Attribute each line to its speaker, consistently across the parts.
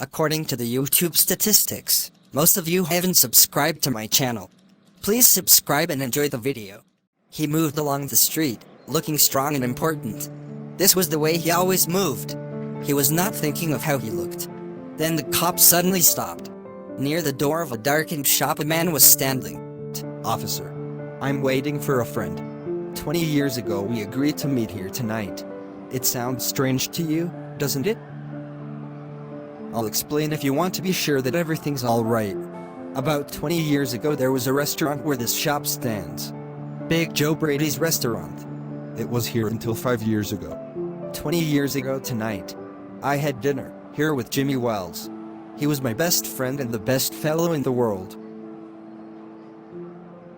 Speaker 1: According to the YouTube statistics, most of you haven't subscribed to my channel. Please subscribe and enjoy the video. He moved along the street, looking strong and important. This was the way he always moved. He was not thinking of how he looked. Then the cop suddenly stopped. Near the door of a darkened shop, a man was standing.
Speaker 2: Officer, I'm waiting for a friend. 20 years ago we agreed to meet here tonight. It sounds strange to you, doesn't it? I'll explain if you want to be sure that everything's alright. About 20 years ago there was a restaurant where this shop stands. Big Joe Brady's restaurant. It was here until 5 years ago. 20 years ago tonight, I had dinner here with Jimmy Wells. He was my best friend and the best fellow in the world.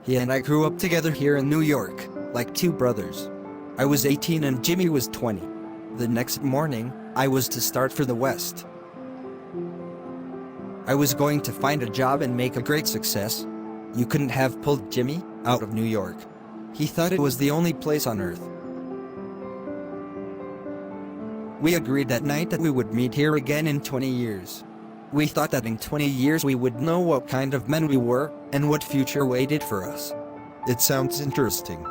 Speaker 2: He and I grew up together here in New York, like two brothers. I was 18 and Jimmy was 20. The next morning, I was to start for the West. I was going to find a job and make a great success. You couldn't have pulled Jimmy out of New York. He thought it was the only place on earth. We agreed that night that we would meet here again in 20 years. We thought that in 20 years we would know what kind of men we were, and what future waited for us.
Speaker 3: It sounds interesting.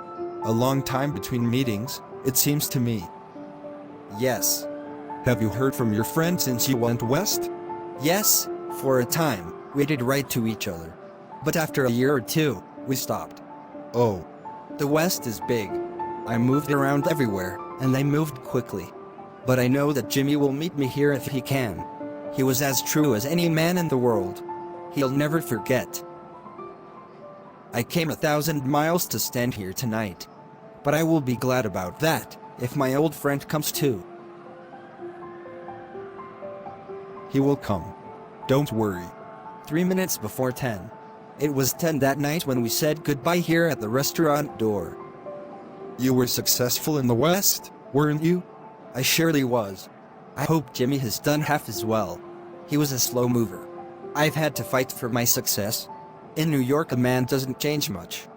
Speaker 3: A long time between meetings, it seems to me.
Speaker 2: Yes.
Speaker 3: Have you heard from your friend since you went west?
Speaker 2: Yes, for a time, we did write to each other. But after a year or two, we stopped.
Speaker 3: Oh.
Speaker 2: The West is big. I moved around everywhere, and I moved quickly. But I know that Jimmy will meet me here if he can. He was as true as any man in the world. He'll never forget. I came 1,000 miles to stand here tonight. But I will be glad about that, if my old friend comes too.
Speaker 3: He will come. Don't worry.
Speaker 2: 3 minutes before 10. It was 10 that night when we said goodbye here at the restaurant door.
Speaker 3: You were successful in the West, weren't you?
Speaker 2: I surely was. I hope Jimmy has done half as well. He was a slow mover. I've had to fight for my success. In New York a man doesn't change much.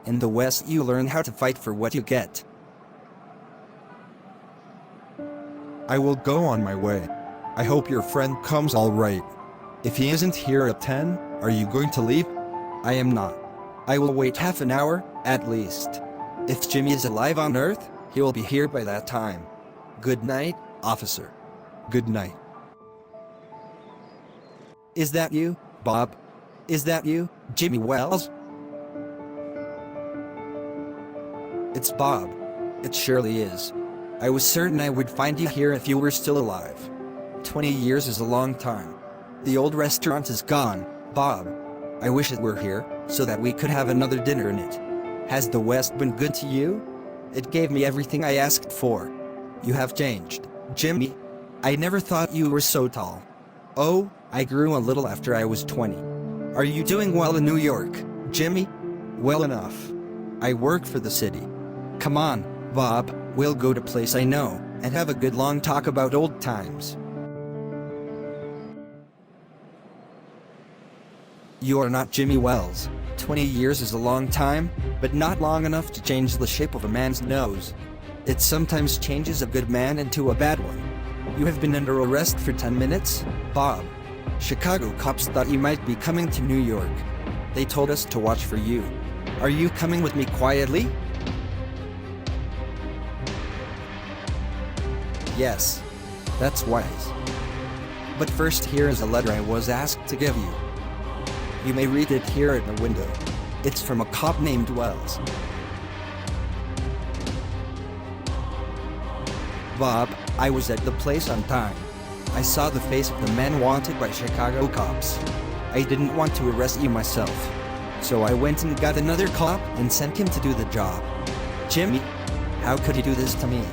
Speaker 2: In the West you learn how to fight for what you get.
Speaker 3: I will go on my way. I hope your friend comes all right. If he isn't here at 10, are you going to leave?
Speaker 2: I am not. I will wait half an hour, at least. If Jimmy is alive on Earth, he will be here by that time. Good night, officer.
Speaker 3: Good night.
Speaker 2: Is that you, Bob? Is that you, Jimmy Wells? It's Bob. It surely is. I was certain I would find you here if you were still alive. 20 years is a long time. The old restaurant is gone, Bob. I wish it were here, so that we could have another dinner in it. Has the West been good to you? It gave me everything I asked for. You have changed, Jimmy. I never thought you were so tall. Oh, I grew a little after I was 20. Are you doing well in New York, Jimmy? Well enough. I work for the city. Come on, Bob, we'll go to a place I know, and have a good long talk about old times. You are not Jimmy Wells. 20 years is a long time, but not long enough to change the shape of a man's nose. It sometimes changes a good man into a bad one. You have been under arrest for 10 minutes, Bob. Chicago cops thought you might be coming to New York. They told us to watch for you. Are you coming with me quietly? Yes. That's wise. But first here is a letter I was asked to give you. You may read it here at the window. It's from a cop named Wells. Bob, I was at the place on time. I saw the face of the man wanted by Chicago cops. I didn't want to arrest you myself. So I went and got another cop and sent him to do the job. Jimmy, how could he do this to me?